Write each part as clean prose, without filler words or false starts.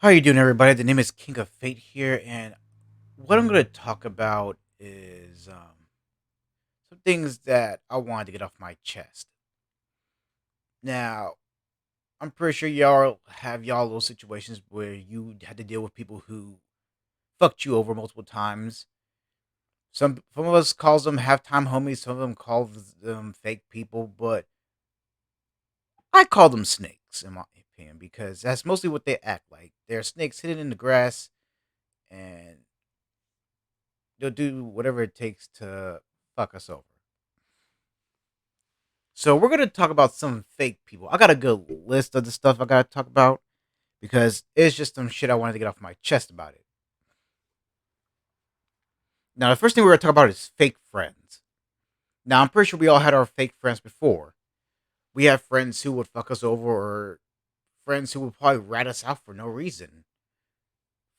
How you doing, everybody? The name is King of Fate here, and what I'm going to talk about is some things that I wanted to get off my chest. Now, I'm pretty sure y'all have y'all little situations where you had to deal with people who fucked you over multiple times. Some of us calls them halftime homies. Some of them call them fake people, but I call them snakes in my opinion because that's mostly what they act like. They're snakes hidden in the grass, and they'll do whatever it takes to fuck us over. So we're gonna talk about some fake people. I got a good list of the stuff I gotta talk about because it's just some shit I wanted to get off my chest about it. Now, the first thing we're gonna talk about is fake friends. Now, I'm pretty sure we all had our fake friends before. We have friends who would fuck us over, or friends who would probably rat us out for no reason.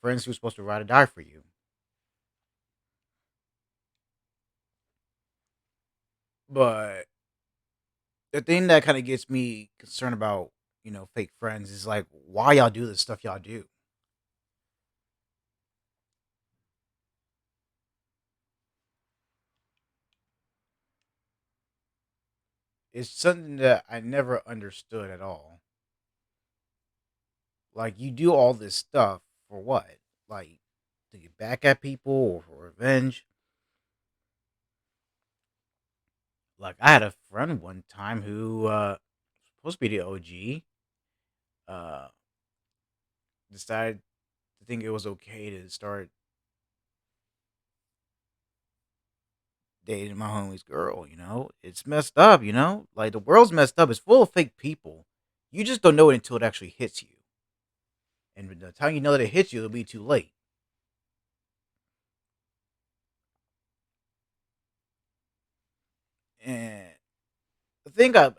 Friends who were supposed to ride or die for you. But the thing that kind of gets me concerned about, fake friends is like why y'all do the stuff y'all do. It's something that I never understood at all. Like, you do all this stuff for what? Like, to get back at people or for revenge? Like, I had a friend one time who supposed to be the OG, uh decided to think it was okay to start dating my homie's girl. It's messed up. Like, the world's messed up. It's full of fake people. You just don't know it until it actually hits you. And by the time you know that it hits you, it'll be too late. And the thing I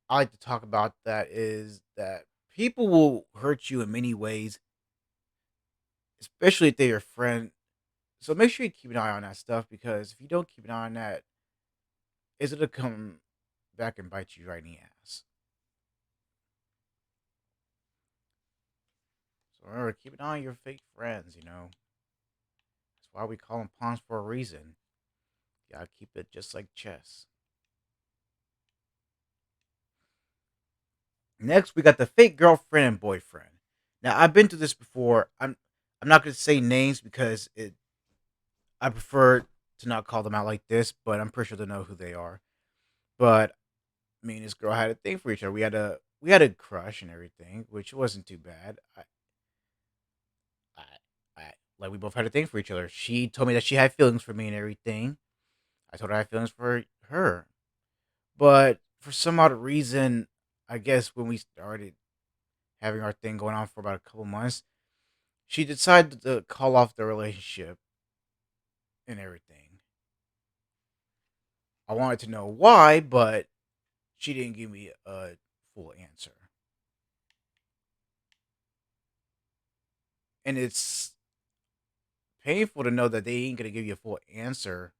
like to talk about that is that people will hurt you in many ways, especially if they're your friend. So make sure you keep an eye on that stuff because if you don't keep an eye on that, it's gonna come back and bite you right in the ass. So remember, keep an eye on your fake friends. That's why we call them pawns for a reason. You gotta keep it just like chess. Next, we got the fake girlfriend and boyfriend. Now, I've been through this before. I'm not gonna say names because I prefer to not call them out like this, but I'm pretty sure they know who they are. But me and this girl had a thing for each other. We had a crush and everything, which wasn't too bad. I, I like we both had a thing for each other. She told me that she had feelings for me and everything. I told her I had feelings for her, but for some odd reason, I guess when we started having our thing going on for about a couple months, she decided to call off the relationship and everything. I wanted to know why, but she didn't give me a full answer. And it's painful to know that they ain't gonna give you a full answer.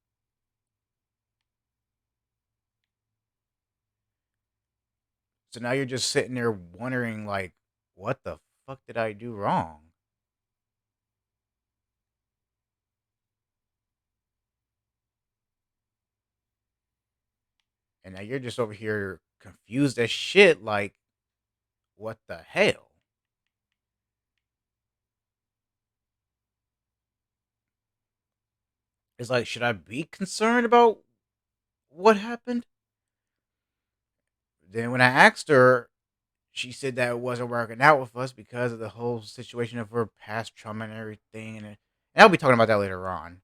So now you're just sitting there wondering, like, what the fuck did I do wrong? And now you're just over here confused as shit, like, what the hell? It's like, should I be concerned about what happened? Then when I asked her, she said that it wasn't working out with us because of the whole situation of her past trauma and everything. And I'll be talking about that later on.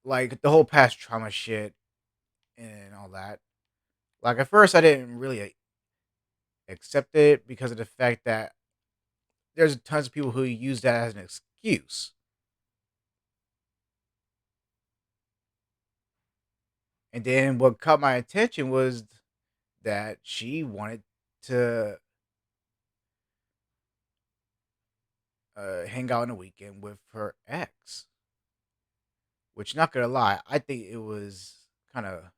Like, the whole past trauma shit and all that. Like, at first, I didn't really accept it because of the fact that there's tons of people who use that as an excuse. And then what caught my attention was that she wanted to hang out on the weekend with her ex, which, not gonna lie, I think it was kind of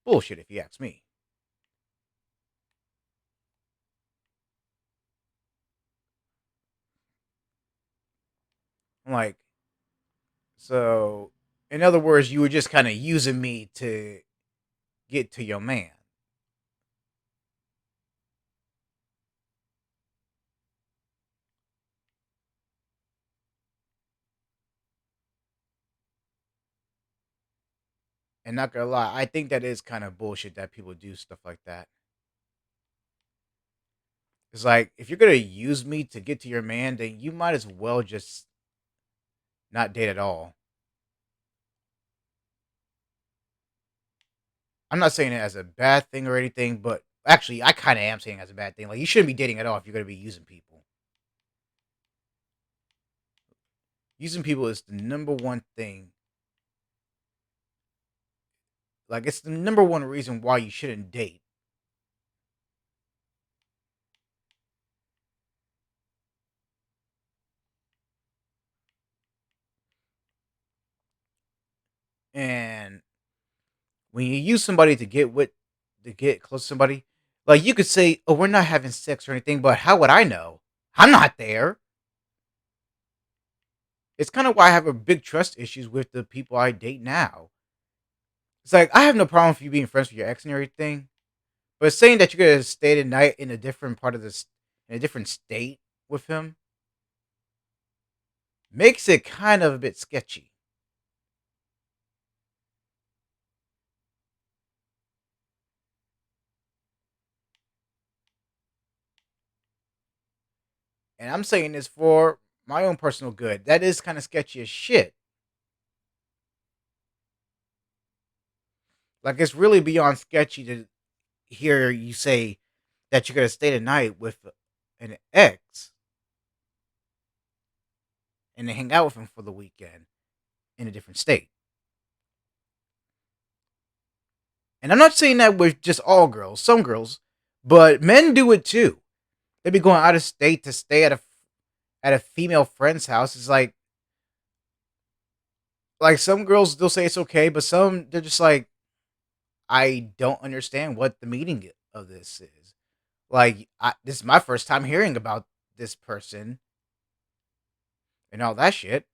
bullshit if you ask me. I'm like, so in other words, you were just kind of using me to get to your man. And not gonna lie, I think that is kind of bullshit that people do stuff like that. It's like if you're gonna use me to get to your man, then you might as well just not date at all. I'm not saying it as a bad thing or anything, but actually, I kind of am saying it as a bad thing. Like you shouldn't be dating at all if you're gonna be using people. Using people is the number one thing. Like it's the number one reason why you shouldn't date. And when you use somebody to get close to somebody, like you could say, "Oh, we're not having sex or anything," but how would I know? I'm not there. It's kind of why I have a big trust issues with the people I date now. It's like I have no problem with you being friends with your ex and everything, but saying that you're gonna stay the night in a different part of this, in a different state with him, makes it kind of a bit sketchy. And I'm saying this for my own personal good. That is kind of sketchy as shit. Like it's really beyond sketchy to hear you say that you're gonna stay the night with an ex and then hang out with him for the weekend in a different state. And I'm not saying that with just all girls, some girls, but men do it too. They be going out of state to stay at a female friend's house. It's like some girls they'll say it's okay, but some they're just like I don't understand what the meaning of this is. Like this is my first time hearing about this person and all that shit.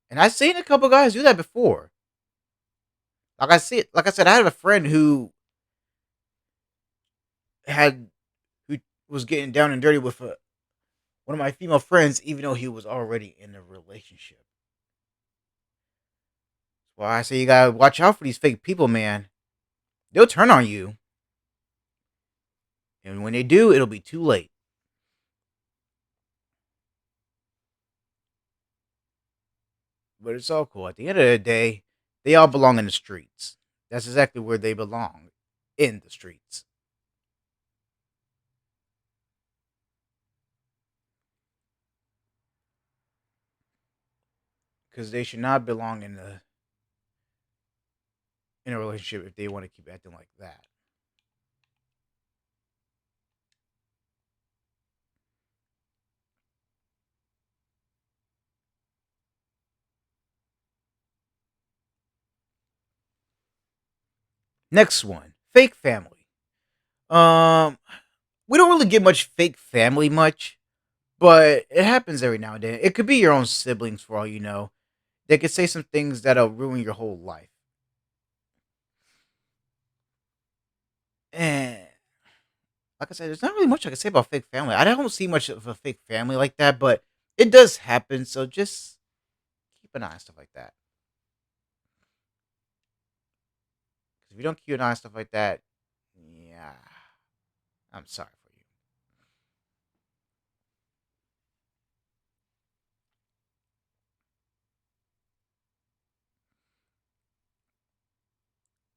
And I've seen a couple guys do that before. Like I said, I had a friend had who was getting down and dirty with one of my female friends, even though he was already in a relationship. Well, I say you gotta watch out for these fake people, man. They'll turn on you, and when they do, it'll be too late. But it's all cool. At the end of the day, they all belong in the streets. That's exactly where they belong, in the streets, because they should not belong in a relationship if they want to keep acting like that. Next one, fake family. Um, we don't really get much fake family much, but it happens every now and then. It could be your own siblings for all you know. They could say some things that'll ruin your whole life. And like I said, there's not really much I can say about fake family. I don't see much of a fake family like that, but it does happen. So just keep an eye on stuff like that. Because if you don't keep an eye on stuff like that, yeah, I'm sorry for you.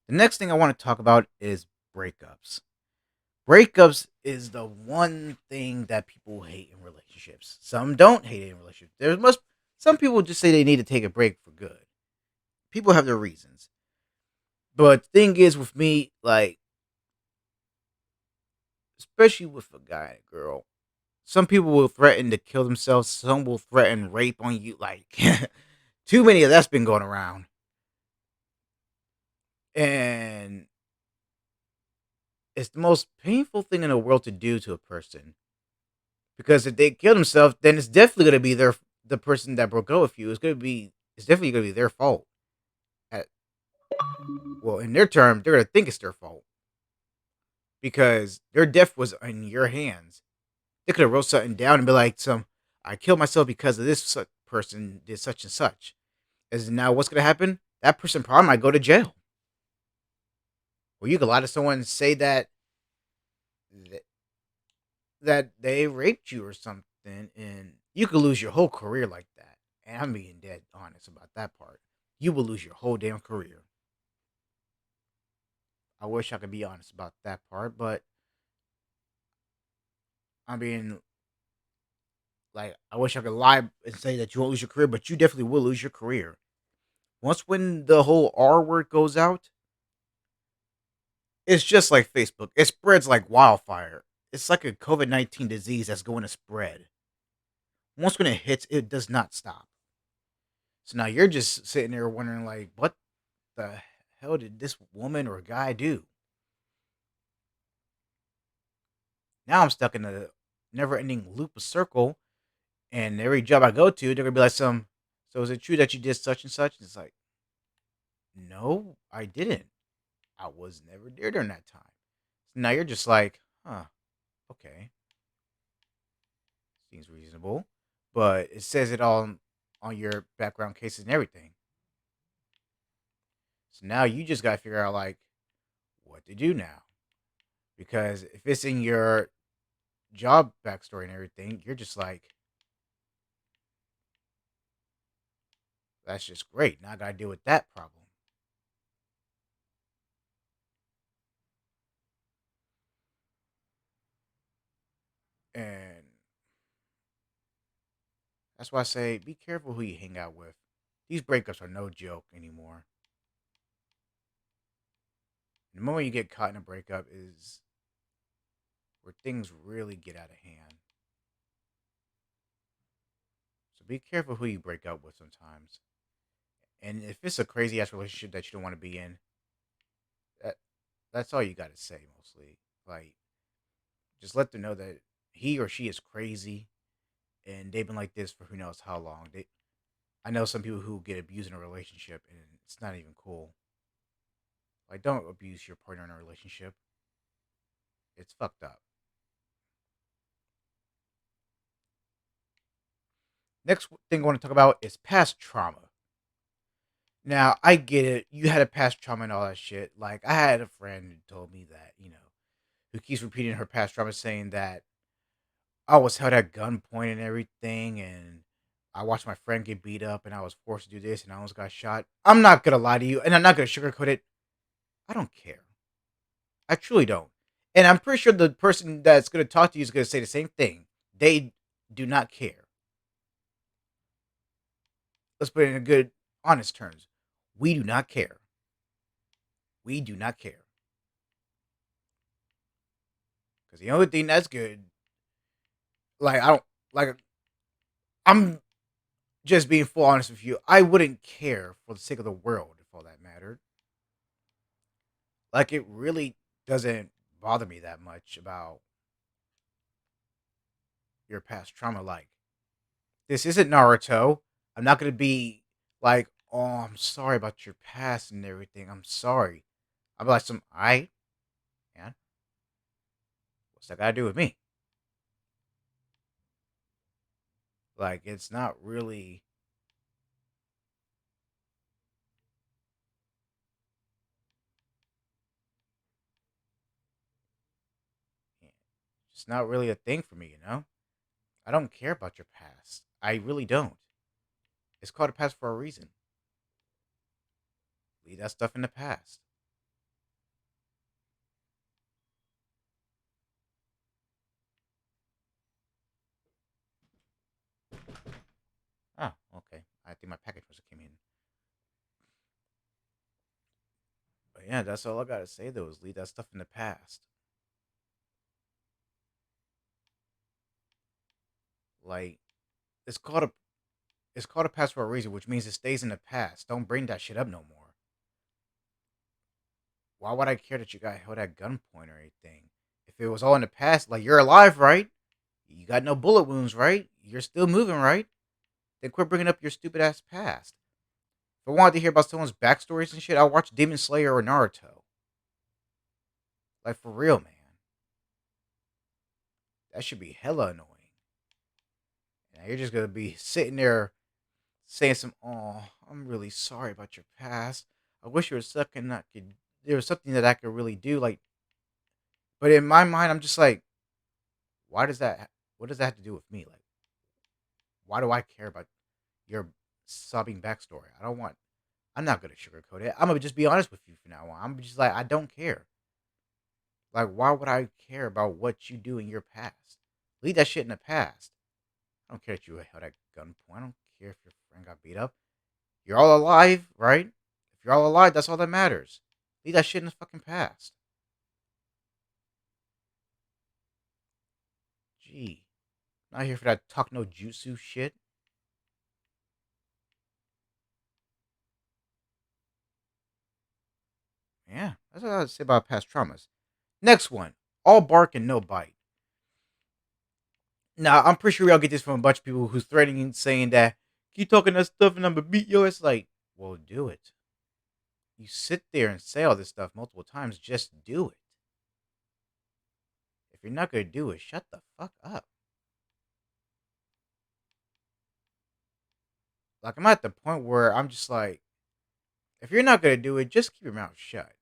The next thing I want to talk about is breakups. Breakups is the one thing that people hate in relationships. Some don't hate it in relationships. There must some people just say they need to take a break for good. People have their reasons. But the thing is with me, like especially with a guy and a girl, some people will threaten to kill themselves. Some will threaten rape on you. Like too many of that's been going around. And it's the most painful thing in the world to do to a person Because if they kill themselves, then it's definitely gonna be the person that broke up with you. It's definitely gonna be their fault. At, well, in their term, they're gonna think it's their fault because their death was in your hands. They could have wrote something down and be like, "Some, I killed myself because of this person did such and such." As now, what's gonna happen? That person probably might go to jail. Or you could lie to someone and say th- that they raped you or something, and you could lose your whole career like that. And I'm being dead honest about that part. You will lose your whole damn career. I wish I could be honest about that part, but I'm being like, I wish I could lie and say that you won't lose your career, but you definitely will lose your career. Once when the whole R word goes out, it's just like Facebook. It spreads like wildfire. It's like a COVID-19 disease that's going to spread. Once when it hits, it does not stop. So now you're just sitting there wondering, like, what the hell did this woman or guy do? Now I'm stuck in a never ending loop of circle, and every job I go to, they're gonna be like, so is it true that you did such and such? And it's like, no, I didn't. I was never there during that time. So now you're just like, huh, okay, seems reasonable. But it says it all on your background cases and everything. So now you just gotta figure out like what to do now. Because if it's in your job backstory and everything, you're just like, that's just great. Now I gotta deal with that problem. And that's why I say be careful who you hang out with. These breakups are no joke anymore. The moment you get caught in a breakup is where things really get out of hand. So be careful who you break up with sometimes. And if it's a crazy ass relationship that you don't want to be in, that that's all you gotta say mostly. Like just let them know that he or she is crazy and they've been like this for who knows how long. I know some people who get abused in a relationship and it's not even cool. Like don't abuse your partner in a relationship. It's fucked up. Next thing I want to talk about is past trauma. Now, I get it. You had a past trauma and all that shit. Like, I had a friend who told me that, who keeps repeating her past trauma, saying that I was held at gunpoint and everything, and I watched my friend get beat up, and I was forced to do this, and I almost got shot. I'm not gonna lie to you, and I'm not gonna sugarcoat it. I don't care. I truly don't. And I'm pretty sure the person that's gonna talk to you is gonna say the same thing. They do not care. Let's put it in a good, honest terms. We do not care. We do not care. Because the only thing that's good, like, I don't, like, I'm just being full honest with you. I wouldn't care for the sake of the world if all that mattered. Like, it really doesn't bother me that much about your past trauma. Like, this isn't Naruto. I'm not going to be like, oh, I'm sorry about your past and everything. I'm sorry. I'm like, I, man, what's that got to do with me? Like, it's not really, it's not really a thing for me. I don't care about your past. I really don't. It's called a past for a reason. Leave that stuff in the past. Oh, okay. I think my package must have came in. But yeah, that's all I gotta say though is leave that stuff in the past. Like it's called a it's called a past for a reason, which means it stays in the past. Don't bring that shit up no more. Why would I care that you got held at gunpoint or anything? If it was all in the past, like you're alive, right? You got no bullet wounds, right? You're still moving, right? Then quit bringing up your stupid ass past. If I wanted to hear about someone's backstories and shit, I'll watch Demon Slayer or Naruto. Like, for real, man. That should be hella annoying. And you're just gonna be sitting there saying some, "Oh, I'm really sorry about your past. I wish there was something I could. There was something that I could really do." Like, but in my mind, I'm just like, why does that? What does that have to do with me? Like, why do I care about your sobbing backstory? I don't want. I'm not gonna sugarcoat it. I'm gonna just be honest with you from now on. I'm just like, I don't care. Like, why would I care about what you do in your past? Leave that shit in the past. I don't care if you held at gunpoint. I don't care if your friend got beat up. You're all alive, right? If you're all alive, that's all that matters. Leave that shit in the fucking past. Gee. Not here for that talk no jutsu shit. Yeah, that's what I would say about past traumas. Next one. All bark and no bite. Now, I'm pretty sure we all get this from a bunch of people who's threatening and saying that, keep talking that stuff and I'm gonna beat you. It's like, well, do it. You sit there and say all this stuff multiple times, just do it. If you're not gonna do it, shut the fuck up. Like, I'm at the point where I'm just like, if you're not gonna do it, just keep your mouth shut.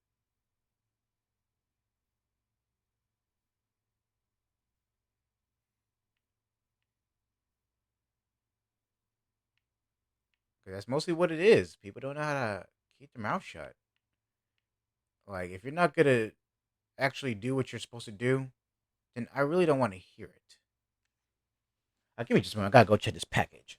Because that's mostly what it is. People don't know how to keep their mouth shut. Like, if you're not gonna actually do what you're supposed to do, then I really don't want to hear it. Give me just a moment. I gotta go check this package.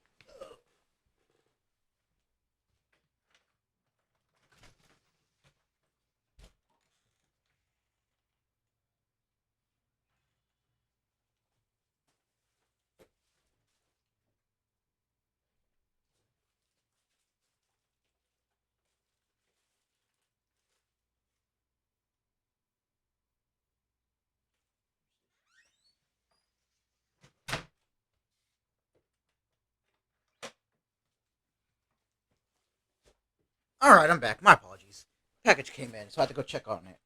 All right, I'm back. My apologies. Package came in, so I had to go check on it.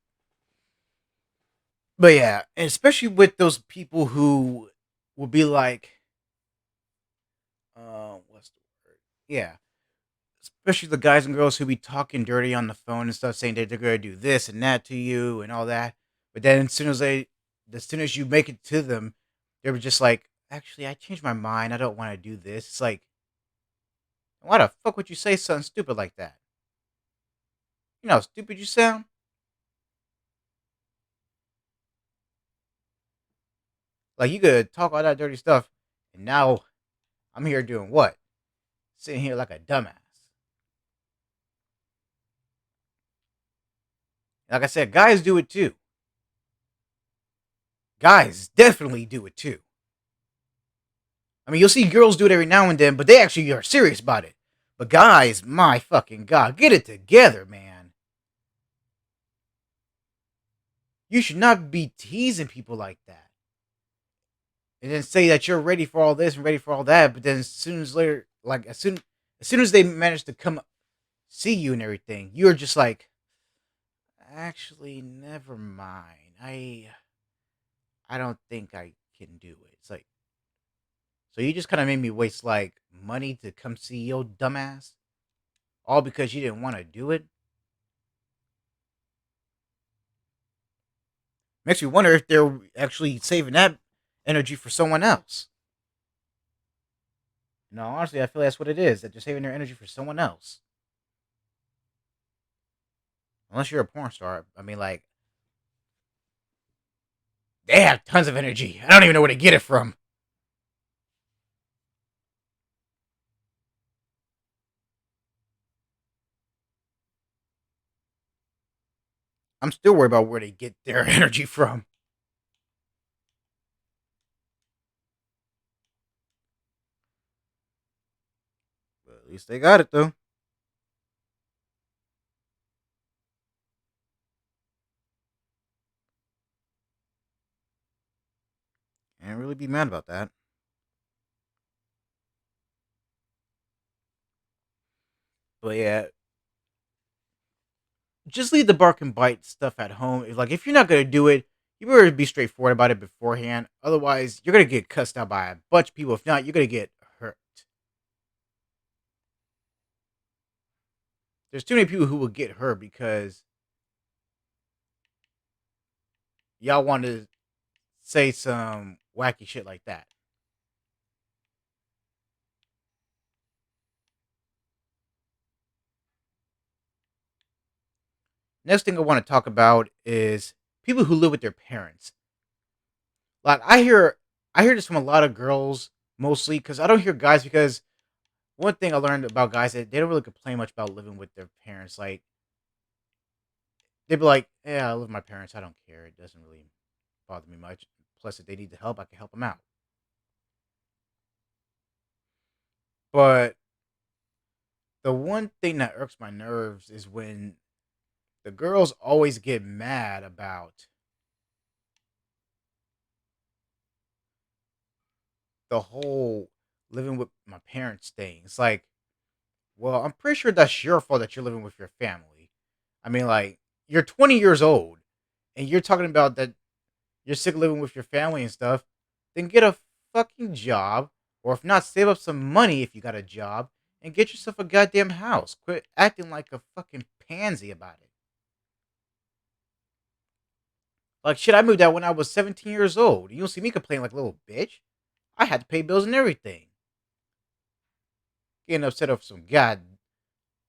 But yeah, and especially with those people who will be like, what's the word? Yeah, especially the guys and girls who be talking dirty on the phone and stuff, saying that they're gonna do this and that to you and all that. But then as soon as you make it to them, they were just like, actually, I changed my mind. I don't want to do this. It's like, why the fuck would you say something stupid like that? You know how stupid you sound. Like you could talk all that dirty stuff, and now I'm here doing what? Sitting here like a dumbass. Like I said, guys do it too. Guys definitely do it too. I mean, you'll see girls do it every now and then, but they actually are serious about it. But guys, my fucking god, get it together, man. You should not be teasing people like that. And then say that you're ready for all this and ready for all that, but then as soon as later, like as soon as they manage to come see you and everything, you're just like, actually, never mind. I don't think I can do it. It's like, so you just kind of made me waste like money to come see your dumbass, all because you didn't want to do it. Makes me wonder if they're actually saving that energy for someone else. No, honestly, I feel that's what it is. That they're saving their energy for someone else. Unless you're a porn star. I mean, like, they have tons of energy. I don't even know where to get it from. I'm still worried about where they get their energy from. But at least they got it, though. Can't really be mad about that. But yeah, just leave the bark and bite stuff at home. Like if you're not gonna do it, you better be straightforward about it beforehand. Otherwise, you're gonna get cussed out by a bunch of people. If not, you're gonna get hurt. There's too many people who will get hurt because y'all want to say some wacky shit like that. Next thing I want to talk about is people who live with their parents. Like I hear this from a lot of girls mostly because I don't hear guys because one thing I learned about guys that they don't really complain much about living with their parents. Like they'd be like, "Yeah, I live with my parents. I don't care. It doesn't really bother me much. Plus, if they need the help, I can help them out." But the one thing that irks my nerves is when the girls always get mad about the whole living with my parents thing. It's like, well, I'm pretty sure that's your fault that you're living with your family. I mean, like, you're 20 years old and you're talking about that you're sick of living with your family and stuff. Then get a fucking job, or if not, save up some money if you got a job and get yourself a goddamn house. Quit acting like a fucking pansy about it. Like, shit, I moved out when I was 17 years old. You don't see me complaining like a little bitch. I had to pay bills and everything. Getting upset over some god,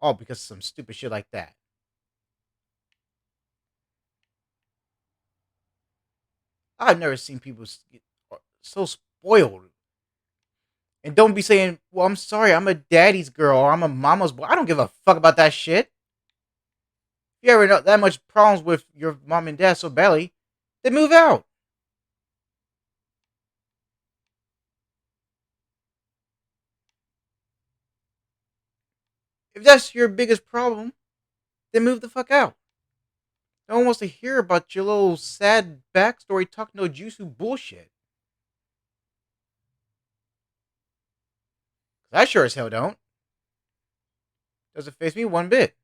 all because of some stupid shit like that. I've never seen people get so spoiled. And don't be saying, well, I'm sorry, I'm a daddy's girl or I'm a mama's boy. I don't give a fuck about that shit. If you ever know that much problems with your mom and dad so badly, then move out. If that's your biggest problem, then move the fuck out. No one wants to hear about your little sad backstory talk no jutsu bullshit. 'Cause I sure as hell don't. Doesn't face me one bit.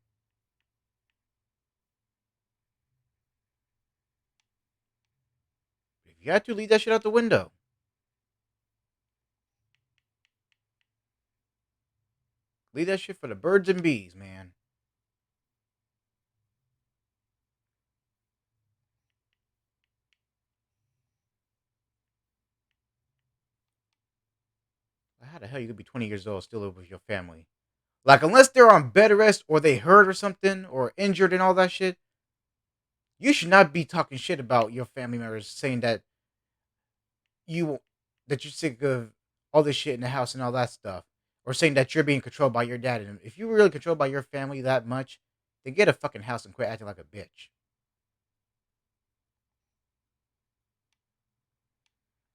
If you had to, leave that shit out the window. Leave that shit for the birds and bees, man. How the hell you could be 20 years old still live with your family? Like, unless they're on bed rest or they hurt or something or injured and all that shit, you should not be talking shit about your family members saying you that you're sick of all this shit in the house and all that stuff, or saying that you're being controlled by your dad. And if you were really controlled by your family that much, then get a fucking house and quit acting like a bitch.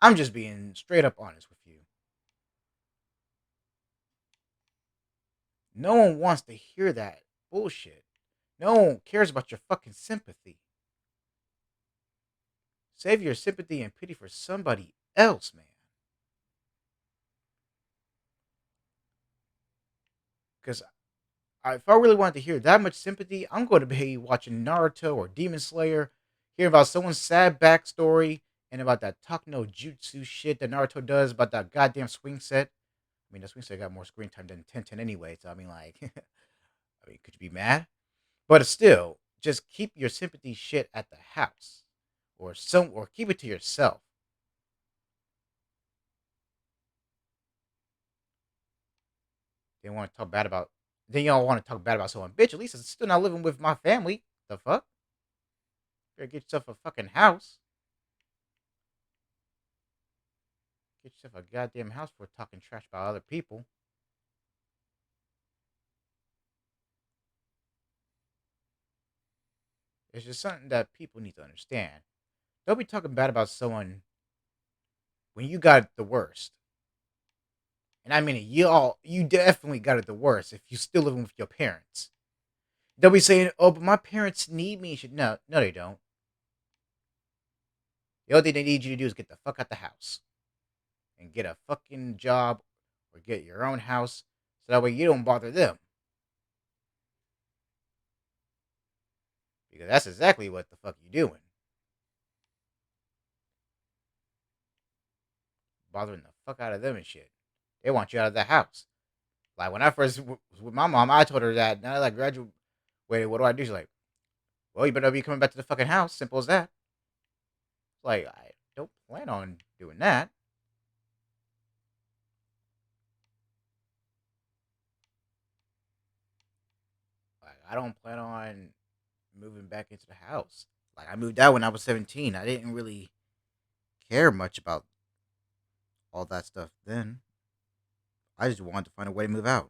I'm just being straight up honest with you. No one wants to hear that bullshit. No one cares about your fucking sympathy. Save your sympathy and pity for somebody else, man. Because if I really wanted to hear that much sympathy, I'm going to be watching Naruto or Demon Slayer, hearing about someone's sad backstory and about that talk no jutsu shit that Naruto does about that goddamn swing set. I mean, that swing set got more screen time than Tenten anyway, so I mean, like, I mean, could you be mad? But still, just keep your sympathy shit at the house, or keep it to yourself. They want to talk bad about. Then y'all want to talk bad about someone, bitch. At least I'm still not living with my family. The fuck? Better get yourself a fucking house. Get yourself a goddamn house for talking trash about other people. It's just something that people need to understand. Don't be talking bad about someone when you got it the worst. And I mean it, you definitely got it the worst if you still living with your parents. They'll be saying, "Oh, but my parents need me." No, no, they don't. The only thing they need you to do is get the fuck out the house. and get a fucking job or get your own house so that way you don't bother them. Because that's exactly what the fuck you doing. Bothering the fuck out of them and shit. They want you out of the house. Like when I first was with my mom, I told her that now that I graduated, what do I do? She's like, well, you better be coming back to the fucking house. Simple as that. Like, I don't plan on doing that. Like, I don't plan on moving back into the house. Like, I moved out when I was 17. I didn't really care much about all that stuff then. I just wanted to find a way to move out.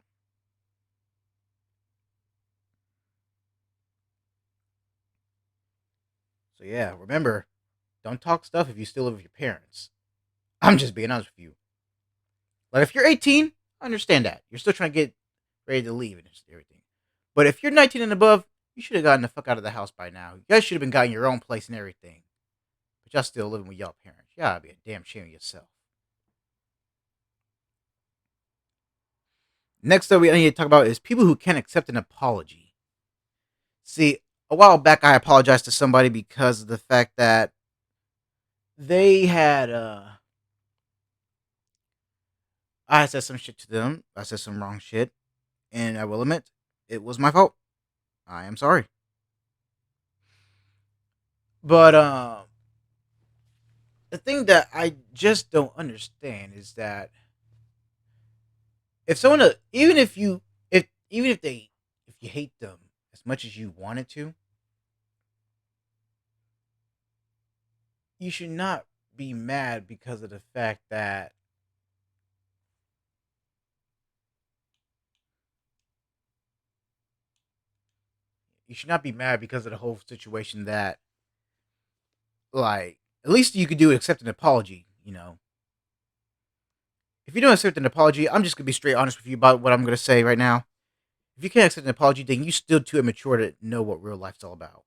So, yeah, remember, don't talk stuff if you still live with your parents. I'm just being honest with you. Like, if you're 18, I understand that. You're still trying to get ready to leave and everything. But if you're 19 and above, you should have gotten the fuck out of the house by now. You guys should have been gotten your own place and everything. But y'all still living with y'all parents. Y'all be a damn shame of yourself. Next up, we need to talk about is people who can't accept an apology. See, a while back, I apologized to somebody because of the fact that they had, I said some shit to them. I said some wrong shit. And I will admit, it was my fault. I am sorry. But, the thing that I just don't understand is that if someone, even if you, if even if you hate them as much as you wanted to, you should not be mad because of the fact that you should not be mad because of the whole situation that, like, at least you could do accept an apology. If you don't accept an apology, I'm just gonna be straight honest with you about what I'm gonna say right now. If you can't accept an apology, then you still too immature to know what real life's all about.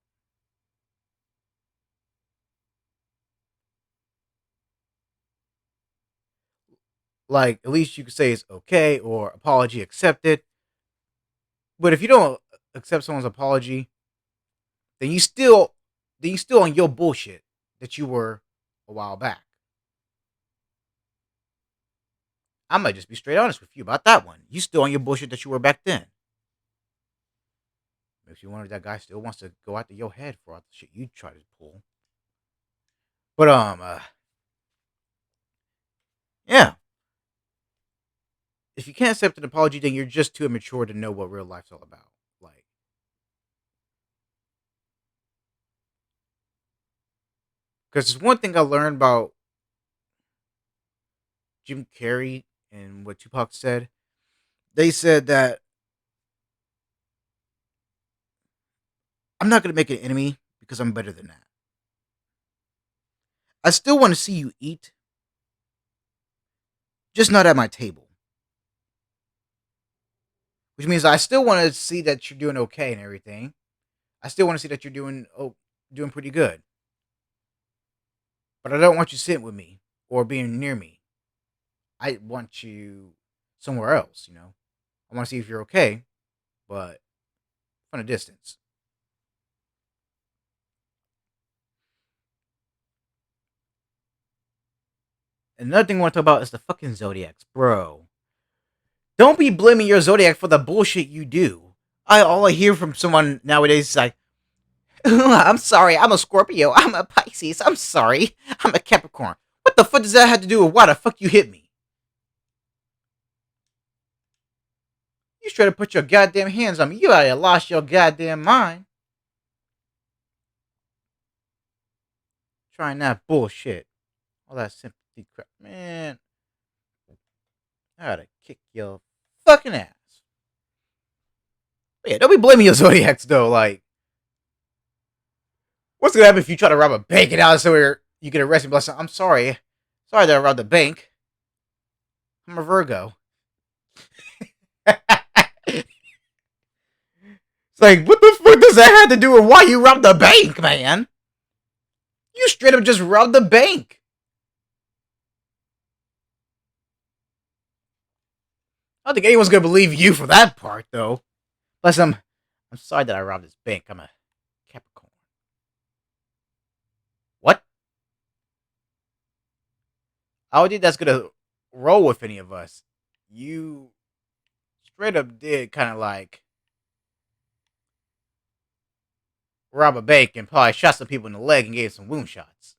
Like, at least you could say it's okay or apology accepted. But if you don't accept someone's apology, then you still on your bullshit that you were a while back. I might just be straight honest with you about that one. You still on your bullshit that you were back then. Makes you wonder if that guy still wants to go after your head for all the shit you try to pull. But yeah. If you can't accept an apology, then you're just too immature to know what real life's all about. Like, because there's one thing I learned about Jim Carrey and what Tupac said. They said that I'm not gonna make an enemy because I'm better than that. I still want to see you eat, just not at my table. Which means I still want to see that you're doing okay and everything. I still want to see that you're doing pretty good. But I don't want you sitting with me or being near me. I want you somewhere else. I want to see if you're okay, but from a distance. Another thing I want to talk about is the fucking Zodiacs, bro. Don't be blaming your Zodiac for the bullshit you do. All I hear from someone nowadays is like, I'm sorry, I'm a Scorpio, I'm a Pisces, I'm sorry, I'm a Capricorn. What the fuck does that have to do with why the fuck you hit me? You try to put your goddamn hands on me. You already lost your goddamn mind. Trying that bullshit. All that sympathy crap. Man, I gotta kick your fucking ass. But yeah, don't be blaming your Zodiacs though. Like, what's gonna happen if you try to rob a bank and out of somewhere you get arrested? Bless. I'm sorry. Sorry that I robbed the bank. I'm a Virgo. It's like, what the fuck does that have to do with why you robbed the bank, man? You straight up just robbed the bank. I don't think anyone's gonna believe you for that part, though. Plus, I'm sorry that I robbed this bank. I'm a Capricorn. What? I don't think that's gonna roll with any of us. You straight up did kind of like rob a bank and probably shot some people in the leg and gave some wound shots.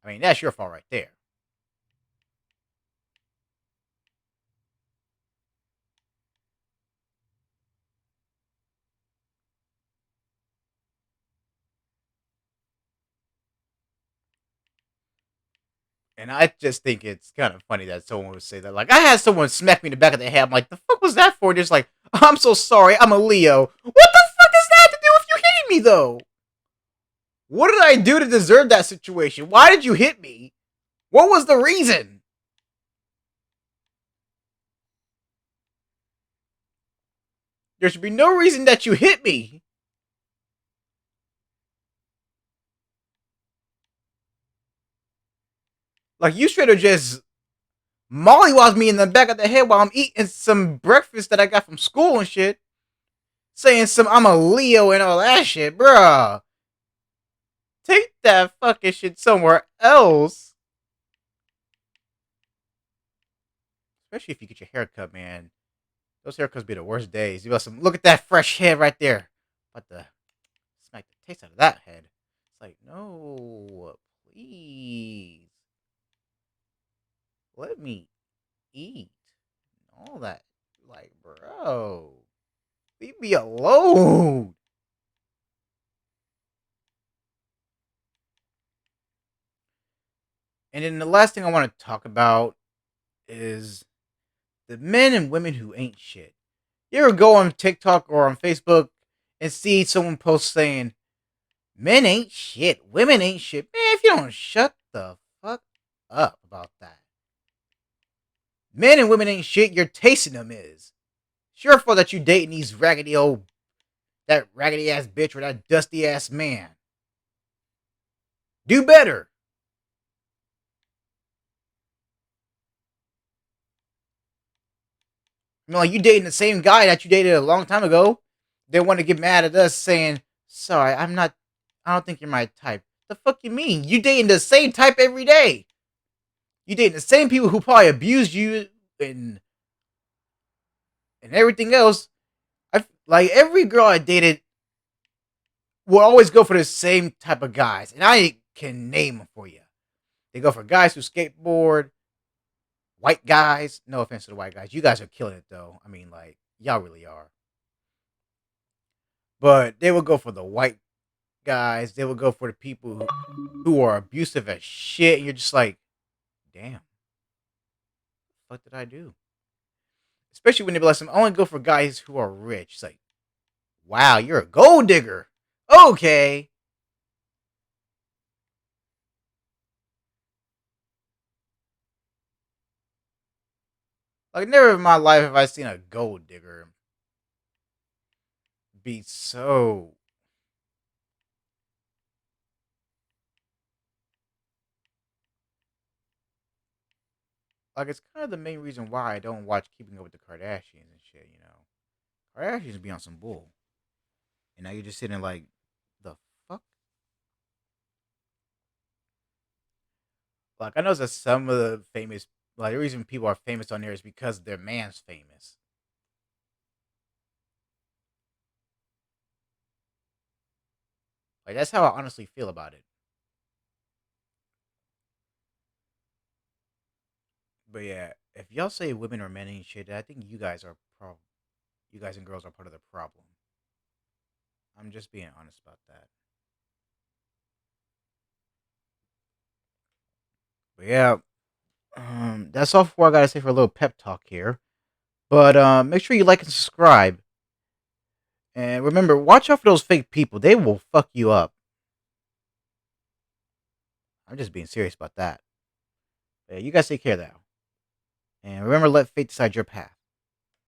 I mean, that's your fault right there. And I just think it's kind of funny that someone would say that. Like, I had someone smack me in the back of the head. I'm like, the fuck was that for? Just like, I'm so sorry. I'm a Leo. What the fuck is that to do with you hitting me, though? What did I do to deserve that situation? Why did you hit me? What was the reason? There should be no reason that you hit me. Like, you should have just mollywopped me in the back of the head while I'm eating some breakfast that I got from school and shit. Saying some I'm a Leo and all that shit, bruh. Take that fucking shit somewhere else. Especially if you get your hair cut, man. Those haircuts be the worst days. You got some. Look at that fresh head right there. What the? Smack the taste out of that head. It's like, no, please, let me eat. All that, like, bro, leave me alone. And then the last thing I want to talk about is the men and women who ain't shit. You ever go on TikTok or on Facebook and see someone post saying, men ain't shit, women ain't shit? Man, if you don't shut the fuck up about that. Men and women ain't shit, your taste in them is. It's your fault that you dating these that raggedy ass bitch or that dusty ass man. Do better. I mean, like, you dating the same guy that you dated a long time ago. They want to get mad at us saying, sorry, I don't think you're my type. The fuck you mean? You dating the same type every day. You dating the same people who probably abused you and everything else. Like, every girl I dated will always go for the same type of guys. And I can name them for you. They go for guys who skateboard, white guys. No offense to the white guys. You guys are killing it, though. I mean, like, y'all really are. But they will go for the white guys. They will go for the people who are abusive as shit. And you're just like, damn, what did I do? Especially when they bless them. I only go for guys who are rich. It's like, wow, you're a gold digger. Okay. Like, never in my life have I seen a gold digger be so. Like, it's kind of the main reason why I don't watch Keeping Up with the Kardashians and shit, you know? Kardashians be on some bull. And now you're just sitting like, the fuck? Like, I know that some of the famous, like, the reason people are famous on there is because their man's famous. Like, that's how I honestly feel about it. But yeah, if y'all say women or men ain't shit, I think you guys and girls are part of the problem. I'm just being honest about that. But yeah, that's all for what I gotta say for a little pep talk here. But make sure you like and subscribe. And remember, watch out for those fake people. They will fuck you up. I'm just being serious about that. But yeah, you guys take care now. And remember, let fate decide your path.